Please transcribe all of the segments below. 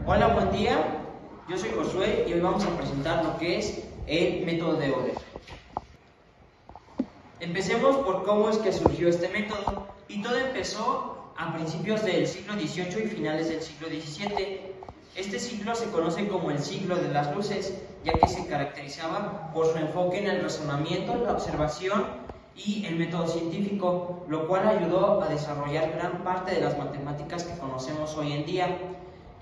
Hola, buen día. Yo soy Josué y hoy vamos a presentar lo que es el método de Euler. Empecemos por cómo es que surgió este método, y todo empezó a principios del siglo XVIII y finales del siglo XVII. Este siglo se conoce como el siglo de las luces, ya que se caracterizaba por su enfoque en el razonamiento, la observación y el método científico, lo cual ayudó a desarrollar gran parte de las matemáticas que conocemos hoy en día.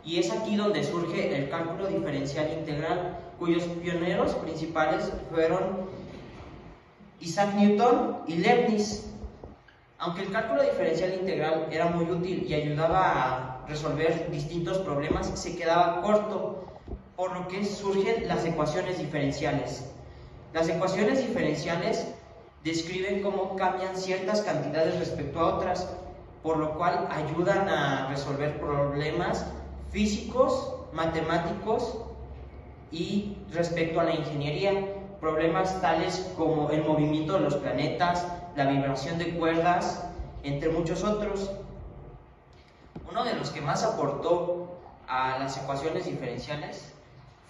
Y es aquí donde surge el cálculo diferencial integral, cuyos pioneros principales fueron Isaac Newton y Leibniz. Aunque el cálculo diferencial integral era muy útil y ayudaba a resolver distintos problemas, se quedaba corto, por lo que surgen las ecuaciones diferenciales. Las ecuaciones diferenciales describen cómo cambian ciertas cantidades respecto a otras, por lo cual ayudan a resolver problemas físicos, matemáticos y respecto a la ingeniería, problemas tales como el movimiento de los planetas, la vibración de cuerdas, entre muchos otros. Uno de los que más aportó a las ecuaciones diferenciales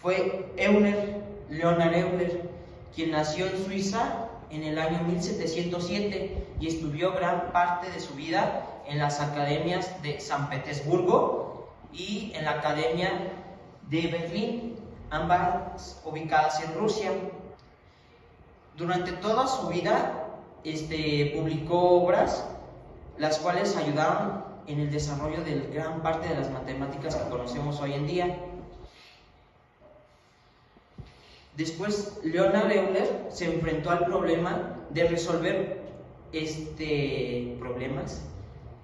fue Leonhard Euler, quien nació en Suiza en el año 1707 y estudió gran parte de su vida en las academias de San Petersburgo y en la Academia de Berlín, ambas ubicadas en Rusia. Durante toda su vida publicó obras las cuales ayudaron en el desarrollo de gran parte de las matemáticas que conocemos hoy en día. Después, Leonhard Euler se enfrentó al problema de resolver problemas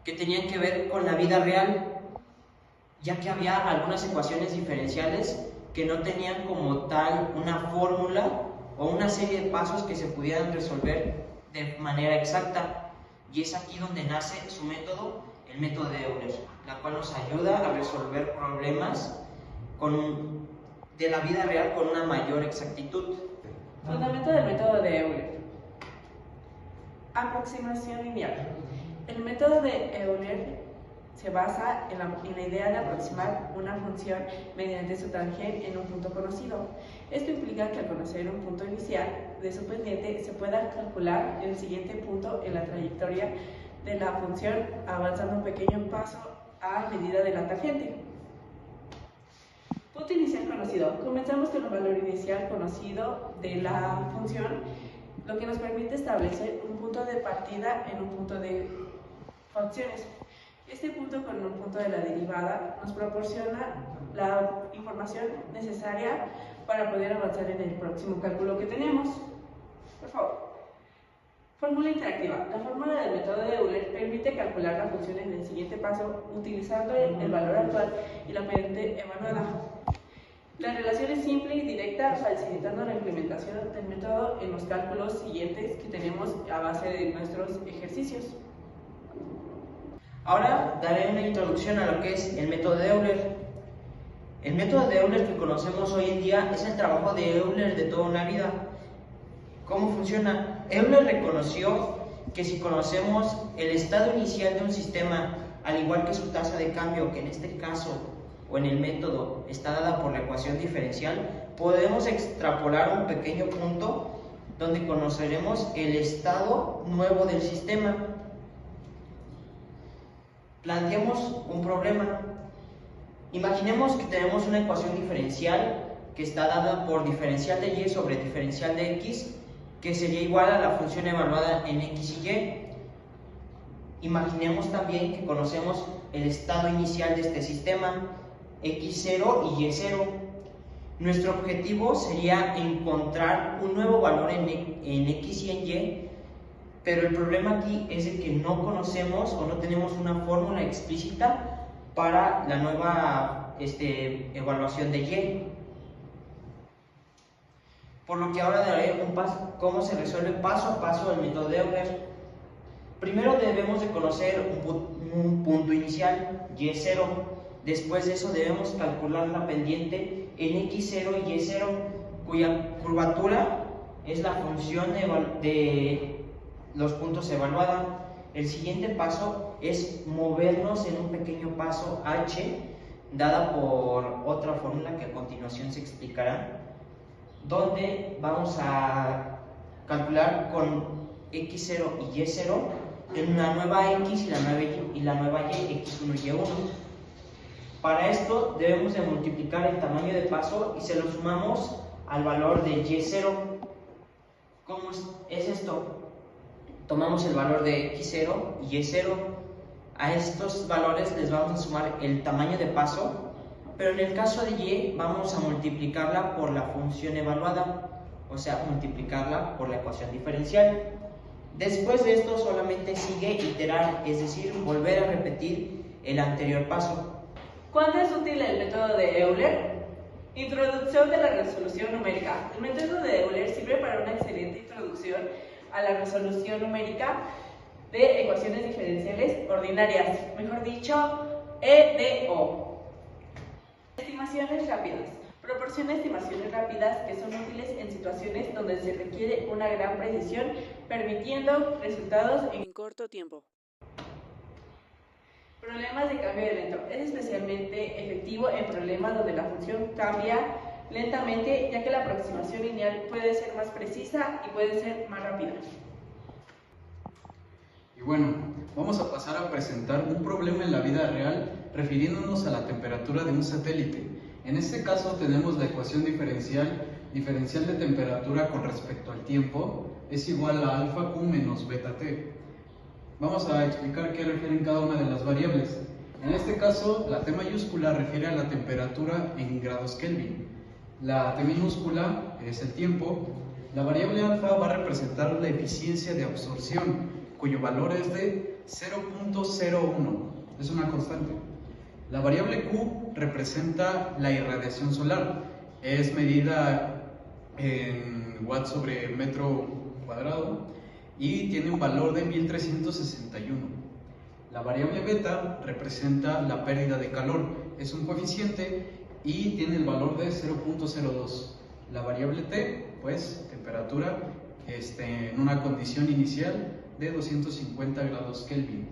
que tenían que ver con la vida real, ya que había algunas ecuaciones diferenciales que no tenían como tal una fórmula o una serie de pasos que se pudieran resolver de manera exacta, y es aquí donde nace su método, el método de Euler, la cual nos ayuda a resolver problemas de la vida real con una mayor exactitud. Fundamento del método de Euler. Aproximación lineal. El método de Euler se basa en la idea de aproximar una función mediante su tangente en un punto conocido. Esto implica que al conocer un punto inicial de su pendiente se pueda calcular el siguiente punto en la trayectoria de la función avanzando un pequeño paso a medida de la tangente. Punto inicial conocido. Comenzamos con el valor inicial conocido de la función, lo que nos permite establecer un punto de partida en un punto de funciones. Este punto con un punto de la derivada nos proporciona la información necesaria para poder avanzar en el próximo cálculo que tenemos. Por favor. Fórmula interactiva. La fórmula del método de Euler permite calcular la función en el siguiente paso utilizando el valor actual y la pendiente evaluada. La relación es simple y directa, facilitando la implementación del método en los cálculos siguientes que tenemos a base de nuestros ejercicios. Ahora daré una introducción a lo que es el método de Euler. El método de Euler que conocemos hoy en día es el trabajo de Euler de toda una vida. ¿Cómo funciona? Euler reconoció que si conocemos el estado inicial de un sistema, al igual que su tasa de cambio, que en este caso o en el método está dada por la ecuación diferencial, podemos extrapolar un pequeño punto donde conoceremos el estado nuevo del sistema. Planteemos un problema. Imaginemos que tenemos una ecuación diferencial que está dada por diferencial de y sobre diferencial de x, que sería igual a la función evaluada en x y y. Imaginemos también que conocemos el estado inicial de este sistema, x0 y y0. Nuestro objetivo sería encontrar un nuevo valor en x y en y, pero el problema aquí es de que no conocemos o no tenemos una fórmula explícita para la nueva evaluación de y. Por lo que ahora daré cómo se resuelve paso a paso el método de Euler. Primero debemos de conocer un punto inicial, y0. Después de eso debemos calcular la pendiente en x0 y y0, cuya curvatura es la función de los puntos evaluada. El siguiente paso es movernos en un pequeño paso h dada por otra fórmula que a continuación se explicará, donde vamos a calcular con x0 y y0 en una nueva x y la nueva y, x1 y y1. Para esto debemos de multiplicar el tamaño de paso y se lo sumamos al valor de y0. ¿Cómo es esto? Tomamos el valor de x0 y y0. A estos valores les vamos a sumar el tamaño de paso, pero en el caso de y vamos a multiplicarla por la función evaluada, o sea, multiplicarla por la ecuación diferencial. Después de esto solamente sigue iterar, es decir, volver a repetir el anterior paso. ¿Cuándo es útil el método de Euler? Introducción de la resolución numérica. El método de Euler sirve para una excelente introducción a la resolución numérica de ecuaciones diferenciales ordinarias, mejor dicho, EDO. Estimaciones rápidas. Proporciona estimaciones rápidas que son útiles en situaciones donde se requiere una gran precisión, permitiendo resultados en corto tiempo. Problemas de cambio de lento. Es especialmente efectivo en problemas donde la función cambia lentamente, ya que la aproximación lineal puede ser más precisa y puede ser más rápida. Y bueno, vamos a pasar a presentar un problema en la vida real refiriéndonos a la temperatura de un satélite. En este caso tenemos la ecuación diferencial de temperatura con respecto al tiempo es igual a alfa Q menos beta T. Vamos a explicar qué refieren cada una de las variables. En este caso, la T mayúscula refiere a la temperatura en grados Kelvin. La T minúscula es el tiempo. La variable alfa va a representar la eficiencia de absorción, cuyo valor es de 0.01. Es una constante. La variable Q representa la irradiación solar. Es medida en watts sobre metro cuadrado y tiene un valor de 1361. La variable beta representa la pérdida de calor, es un coeficiente y tiene el valor de 0.02. La variable T, pues temperatura en una condición inicial de 250 grados Kelvin.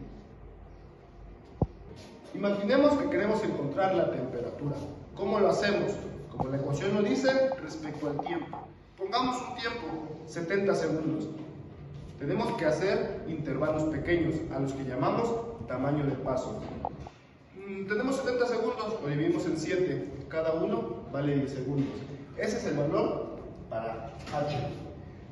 Imaginemos que queremos encontrar la temperatura. ¿Cómo lo hacemos? Como la ecuación lo dice, respecto al tiempo. Pongamos un tiempo, 70 segundos. Tenemos que hacer intervalos pequeños, a los que llamamos tamaño de paso. Tenemos 70 segundos, lo dividimos en 7, cada uno vale 10 segundos. Ese es el valor para h.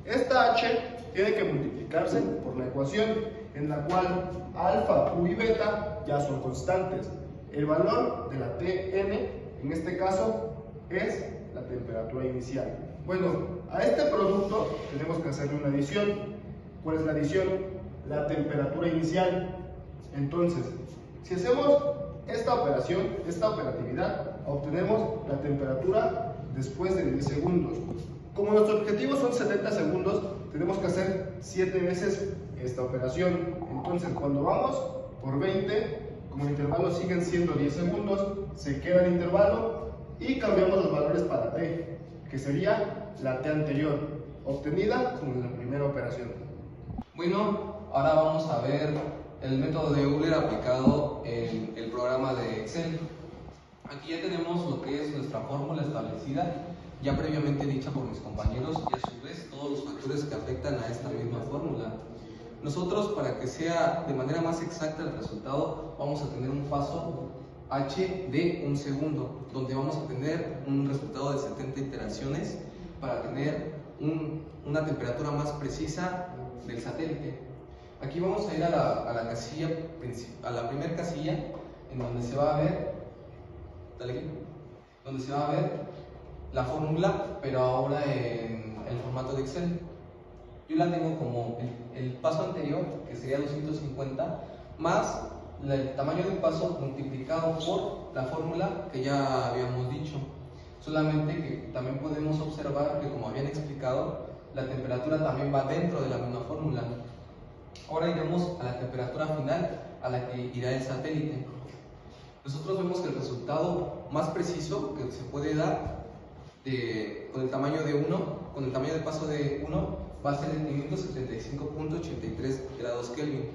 Esta h tiene que multiplicarse por la ecuación, en la cual alfa, q y beta ya son constantes. El valor de la Tm, en este caso, es la temperatura inicial. Bueno, a este producto tenemos que hacerle una adición. ¿Cuál es la adición? La temperatura inicial. Entonces, si hacemos esta operación, esta operatividad, obtenemos la temperatura después de 10 segundos. Como nuestro objetivo son 70 segundos, tenemos que hacer 7 veces esta operación. Entonces, cuando vamos por 20, como el intervalo siguen siendo 10 segundos, se queda el intervalo y cambiamos los valores para t, que sería la t anterior, obtenida como en la primera operación. Bueno, ahora vamos a ver el método de Euler aplicado en el programa de Excel. Aquí ya tenemos lo que es nuestra fórmula establecida, ya previamente dicha por mis compañeros, y a su vez todos los factores que afectan a esta misma fórmula. Nosotros, para que sea de manera más exacta el resultado, vamos a tener un paso h de un segundo, donde vamos a tener un resultado de 70 iteraciones para tener una temperatura más precisa del satélite. Aquí vamos a ir a la casilla, a la primera casilla, en donde se va a ver, donde se va a ver la fórmula, pero ahora en el formato de Excel. Yo la tengo como el paso anterior, que sería 250, más el tamaño del paso multiplicado por la fórmula que ya habíamos dicho. Solamente que también podemos observar que, como habían explicado, la temperatura también va dentro de la misma fórmula. Ahora iremos a la temperatura final a la que irá el satélite. Nosotros vemos que el resultado más preciso que se puede dar con el tamaño de 1, con el tamaño de paso de 1, va a ser de 575.83 grados Kelvin.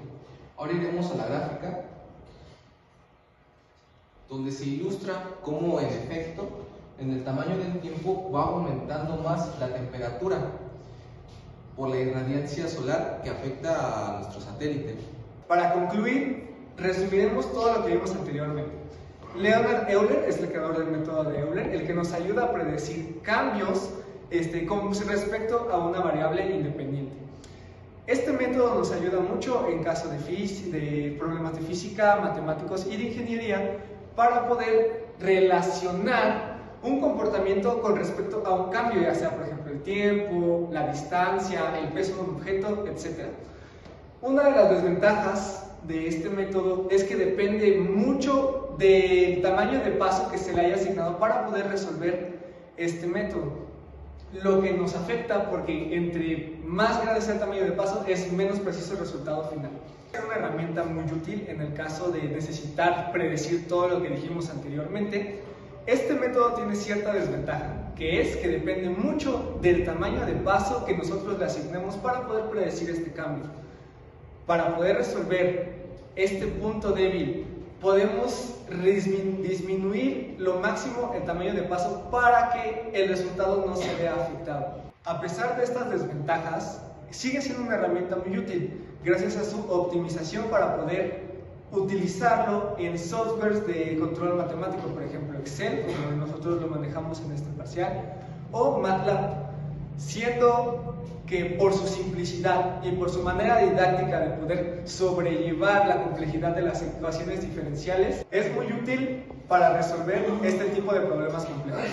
Ahora iremos a la gráfica donde se ilustra cómo en efecto en el tamaño del tiempo va aumentando más la temperatura por la irradiancia solar que afecta a nuestro satélite. Para concluir, resumiremos todo lo que vimos anteriormente. Leonard Euler es el creador del método de Euler, el que nos ayuda a predecir cambios con respecto a una variable independiente. Este método nos ayuda mucho en caso de problemas de física, matemáticos y de ingeniería para poder relacionar un comportamiento con respecto a un cambio, ya sea por ejemplo el tiempo, la distancia, el peso de un objeto, etc. Una de las desventajas de este método es que depende mucho del tamaño de paso que se le haya asignado para poder resolver este método. Lo que nos afecta porque entre más grande sea el tamaño de paso es menos preciso el resultado final. Es una herramienta muy útil en el caso de necesitar predecir todo lo que dijimos anteriormente. Este método tiene cierta desventaja, que es que depende mucho del tamaño de paso que nosotros le asignemos para poder predecir este cambio. Para poder resolver este punto débil, podemos disminuir lo máximo el tamaño de paso para que el resultado no se vea afectado. A pesar de estas desventajas, sigue siendo una herramienta muy útil gracias a su optimización para poder utilizarlo en softwares de control matemático, por ejemplo Excel, como nosotros lo manejamos en este parcial, o MATLAB, siendo que por su simplicidad y por su manera didáctica de poder sobrellevar la complejidad de las ecuaciones diferenciales, es muy útil para resolver este tipo de problemas complejos.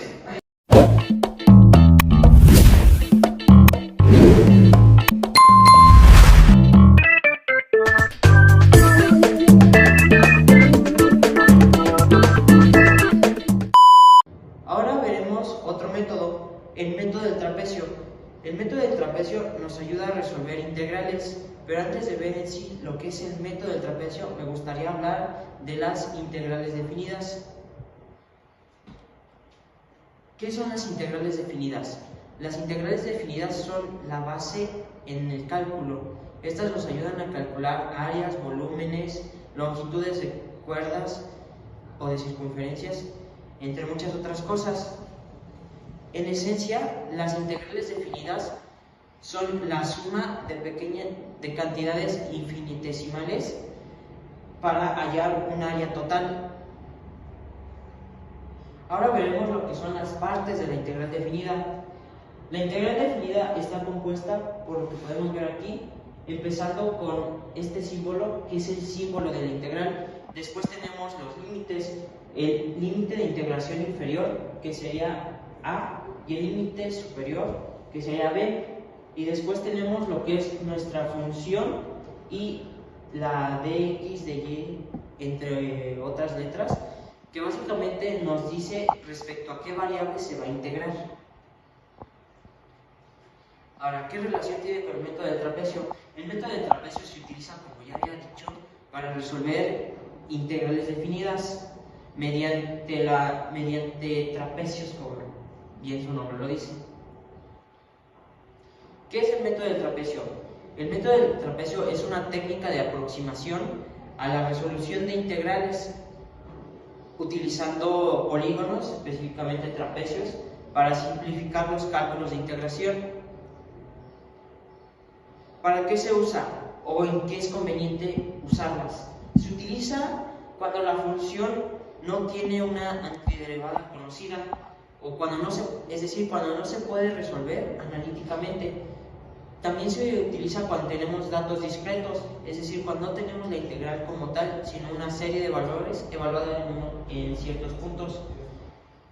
Ahora veremos otro método, el método del trapecio. El método del trapecio nos ayuda a resolver integrales, pero antes de ver en sí lo que es el método del trapecio, me gustaría hablar de las integrales definidas. ¿Qué son las integrales definidas? Las integrales definidas son la base en el cálculo. Estas nos ayudan a calcular áreas, volúmenes, longitudes de cuerdas o de circunferencias, entre muchas otras cosas. En esencia, las integrales definidas son la suma de cantidades infinitesimales para hallar un área total. Ahora veremos lo que son las partes de la integral definida. La integral definida está compuesta por lo que podemos ver aquí, empezando con este símbolo, que es el símbolo de la integral. Después tenemos los límites, el límite de integración inferior, que sería A, y el límite superior, que sería B. Y después tenemos lo que es nuestra función y la dx, dy, entre otras letras, que básicamente nos dice respecto a qué variable se va a integrar. Ahora, ¿qué relación tiene con el método del trapecio? El método del trapecio se utiliza, como ya había dicho, para resolver integrales definidas mediante trapecios, como bien su nombre lo dice. ¿Qué es el método del trapecio? El método del trapecio es una técnica de aproximación a la resolución de integrales utilizando polígonos, específicamente trapecios, para simplificar los cálculos de integración. ¿Para qué se usa o en qué es conveniente usarlas? Se utiliza cuando la función no tiene una antiderivada conocida, o cuando no se puede resolver analíticamente. También se utiliza cuando tenemos datos discretos, es decir, cuando no tenemos la integral como tal, sino una serie de valores evaluada en ciertos puntos.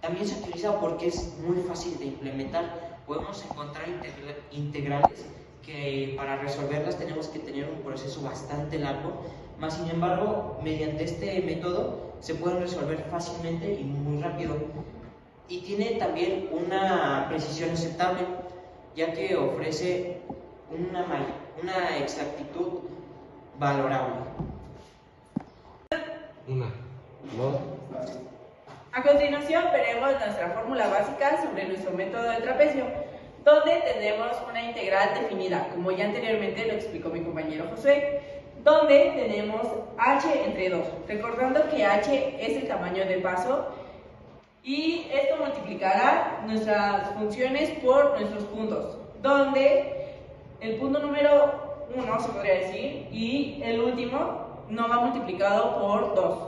También se utiliza porque es muy fácil de implementar. Podemos encontrar integrales que para resolverlas tenemos que tener un proceso bastante largo, mas sin embargo, mediante este método se pueden resolver fácilmente y muy rápido. Y tiene también una precisión aceptable, ya que ofrece una exactitud valorable. A continuación veremos nuestra fórmula básica sobre nuestro método del trapecio, donde tenemos una integral definida, como ya anteriormente lo explicó mi compañero José, donde tenemos h entre 2, recordando que h es el tamaño de paso y esto multiplicará nuestras funciones por nuestros puntos, donde el punto número 1 se podría decir y el último no va multiplicado por 2.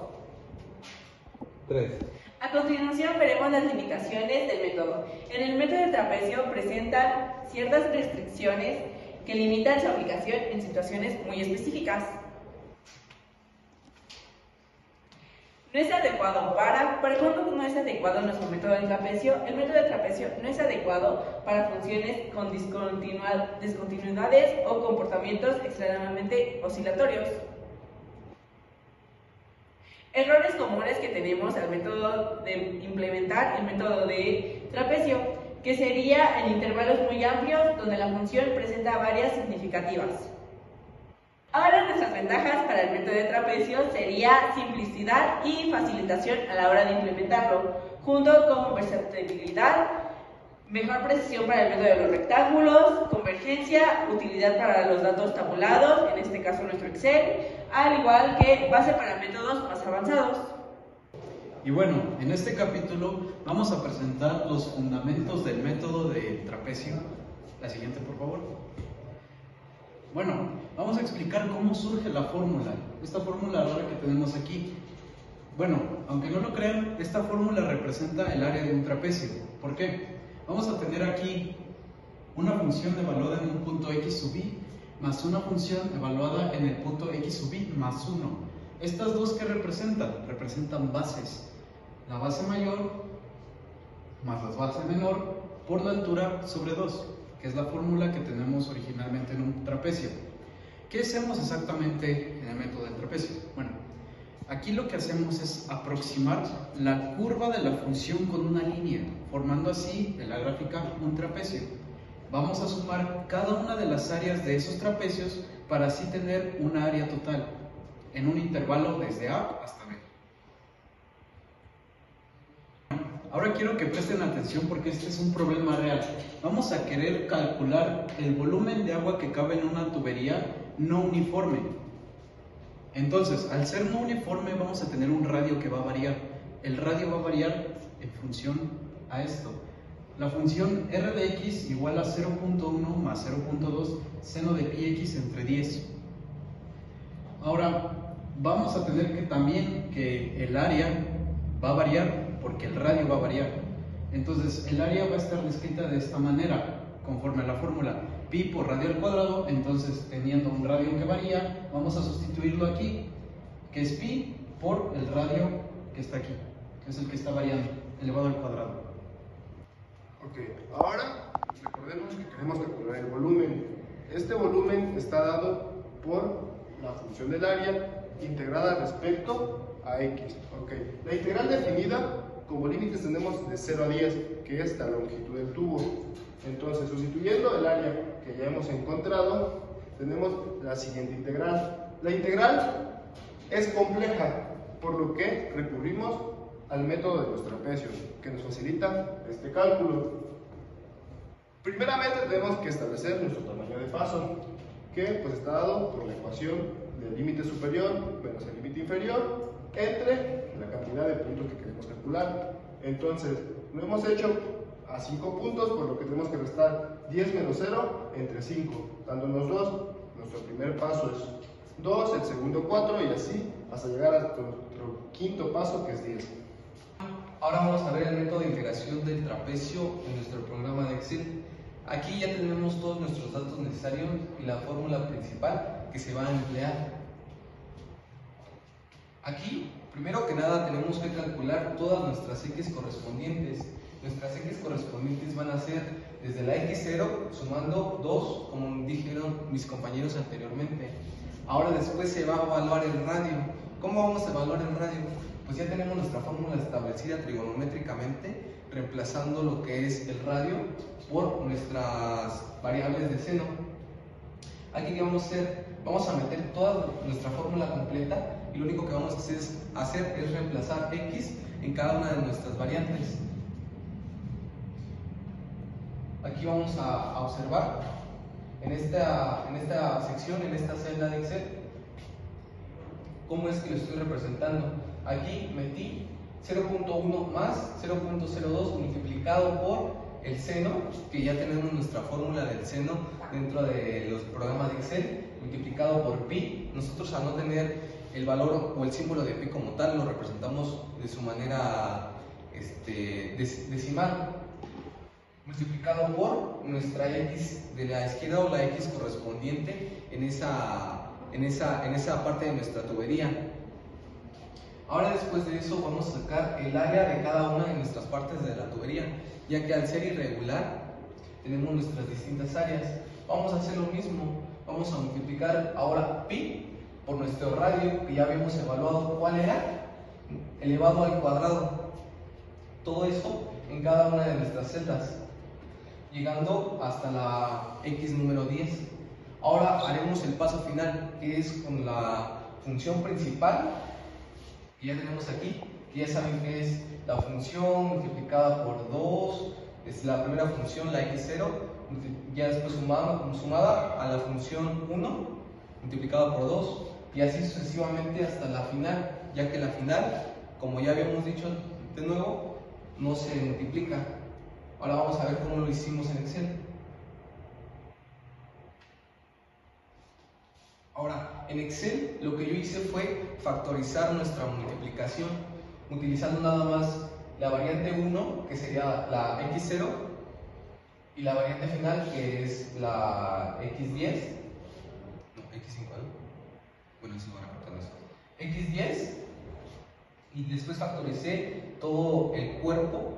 3. A continuación veremos las limitaciones del método. En el método del trapecio presentan ciertas restricciones que limitan su aplicación en situaciones muy específicas. No es adecuado ¿para cuándo no es adecuado nuestro método del trapecio? El método del trapecio no es adecuado para funciones con discontinuidades o comportamientos extremadamente oscilatorios. Errores comunes que tenemos al método de implementar el método de trapecio, que sería en intervalos muy amplios donde la función presenta varias significativas. Ahora nuestras ventajas para el método de trapecio sería simplicidad y facilitación a la hora de implementarlo, junto con versatilidad, mejor precisión para el método de los rectángulos, convergencia, utilidad para los datos tabulados, en este caso nuestro Excel, al igual que base para métodos más avanzados. Y bueno, en este capítulo vamos a presentar los fundamentos del método de trapecio. La siguiente, por favor. Bueno, vamos a explicar cómo surge la fórmula, esta fórmula rara que tenemos aquí. Bueno, aunque no lo crean, esta fórmula representa el área de un trapecio. ¿Por qué? Vamos a tener aquí una función evaluada en un punto x sub i más una función evaluada en el punto x sub i más 1. Estas dos, ¿qué representan? Representan bases. La base mayor más la base menor por la altura sobre 2, que es la fórmula que tenemos originalmente en un trapecio. ¿Qué hacemos exactamente en el método del trapecio? Bueno, aquí lo que hacemos es aproximar la curva de la función con una línea, formando así en la gráfica un trapecio. Vamos a sumar cada una de las áreas de esos trapecios para así tener una área total en un intervalo desde A hasta B. Ahora quiero que presten atención porque este es un problema real. Vamos a querer calcular el volumen de agua que cabe en una tubería no uniforme. Entonces, al ser no uniforme vamos a tener un radio que va a variar. El radio va a variar en función a esto. La función r de x igual a 0.1 más 0.2 seno de pi x entre 10. Ahora, vamos a tener que también que el área va a variar porque el radio va a variar. Entonces, el área va a estar descrita de esta manera, conforme a la fórmula pi por radio al cuadrado. Entonces, teniendo un radio que varía, vamos a sustituirlo aquí, que es pi por el radio que está aquí, que es el que está variando, elevado al cuadrado. Ok, ahora recordemos que queremos calcular el volumen. Este volumen está dado por la función del área integrada respecto a x. Ok, la integral definida como límites tenemos de 0 a 10, que es la longitud del tubo. Entonces, sustituyendo el área que ya hemos encontrado, tenemos la siguiente integral. La integral es compleja, por lo que recurrimos al método de los trapecios, que nos facilita este cálculo. Primeramente tenemos que establecer nuestro tamaño de paso, que pues está dado por la ecuación del límite superior menos el límite inferior entre la cantidad de puntos que queremos calcular. Entonces, lo hemos hecho a 5 puntos, por lo que tenemos que restar 10 menos 0 entre 5, dándonos 2. Nuestro primer paso es 2, el segundo 4 y así hasta llegar a nuestro quinto paso, que es 10. Ahora vamos a ver el método de integración del trapecio en nuestro programa de Excel. Aquí ya tenemos todos nuestros datos necesarios y la fórmula principal que se va a emplear. Aquí, primero que nada, tenemos que calcular todas nuestras x correspondientes. Nuestras x correspondientes van a ser desde la x0 sumando 2, como dijeron mis compañeros anteriormente. Ahora después se va a evaluar el radio. ¿Cómo vamos a evaluar el radio? Pues ya tenemos nuestra fórmula establecida trigonométricamente, reemplazando lo que es el radio por nuestras variables de seno. Aquí ¿qué vamos a hacer? Vamos a meter toda nuestra fórmula completa y lo único que vamos a hacer es reemplazar x en cada una de nuestras variantes. Aquí vamos a observar en esta sección, en esta celda de Excel, ¿Cómo es que lo estoy representando? Aquí metí 0.1 más 0.02 multiplicado por el seno, que ya tenemos nuestra fórmula del seno dentro de los programas de Excel, multiplicado por pi. Nosotros, al no tener el valor o el símbolo de pi como tal, lo representamos de su manera decimal, multiplicado por nuestra x de la izquierda o la x correspondiente en esa parte de nuestra tubería. Ahora, después de eso, vamos a sacar el área de cada una de nuestras partes de la tubería, ya que al ser irregular tenemos nuestras distintas áreas. Vamos a hacer lo mismo, vamos a multiplicar ahora pi por nuestro radio, que ya habíamos evaluado cuál era, elevado al cuadrado. Todo eso en cada una de nuestras celdas, llegando hasta la x número 10. Ahora haremos el paso final, que es con la función principal que ya tenemos aquí, que ya saben que es la función multiplicada por 2, es la primera función, la x0, ya después sumada a la función 1 multiplicada por 2, y así sucesivamente hasta la final, ya que la final, como ya habíamos dicho de nuevo, no se multiplica. Ahora vamos a ver cómo lo hicimos en Excel. Ahora, en Excel lo que yo hice fue factorizar nuestra multiplicación, utilizando nada más la variante 1, que sería la x0, y la variante final, que es la x10, no, x5, ¿no? Bueno, eso van a cortar eso. x10, y después factoricé todo el cuerpo,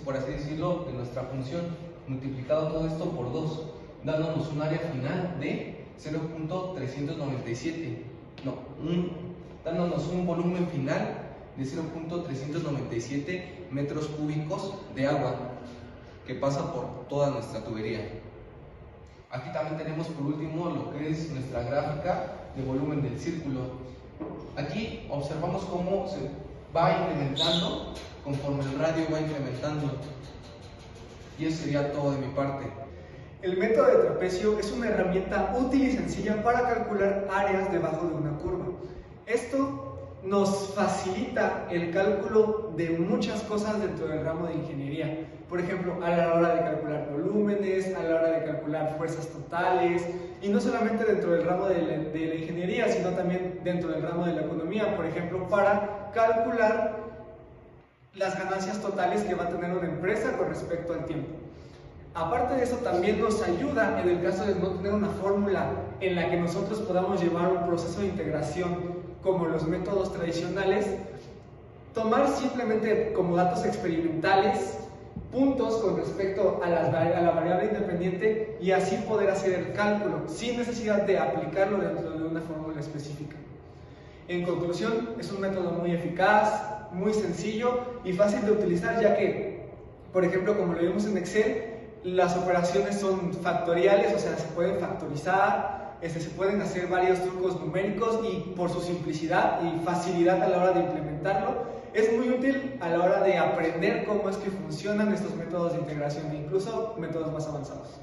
por así decirlo, de nuestra función, multiplicado todo esto por 2, dándonos un área final de 0.397, dándonos un volumen final de 0.397 metros cúbicos de agua que pasa por toda nuestra tubería. Aquí también tenemos por último lo que es nuestra gráfica de volumen del círculo. Aquí observamos cómo se va incrementando conforme el radio va incrementando. Y eso sería todo de mi parte. El método de trapecio es una herramienta útil y sencilla para calcular áreas debajo de una curva. Esto nos facilita el cálculo de muchas cosas dentro del ramo de ingeniería. Por ejemplo, a la hora de calcular volúmenes, a la hora de calcular fuerzas totales, y no solamente dentro del ramo de la ingeniería, sino también dentro del ramo de la economía, por ejemplo, para calcular las ganancias totales que va a tener una empresa con respecto al tiempo. Aparte de eso, también nos ayuda en el caso de no tener una fórmula en la que nosotros podamos llevar un proceso de integración como los métodos tradicionales, tomar simplemente como datos experimentales puntos con respecto a la variable independiente y así poder hacer el cálculo sin necesidad de aplicarlo dentro de una fórmula específica. En conclusión, es un método muy eficaz, muy sencillo y fácil de utilizar, ya que, por ejemplo, como lo vimos en Excel, las operaciones son factoriales, o sea, se pueden factorizar, se pueden hacer varios trucos numéricos y por su simplicidad y facilidad a la hora de implementarlo, es muy útil a la hora de aprender cómo es que funcionan estos métodos de integración e incluso métodos más avanzados.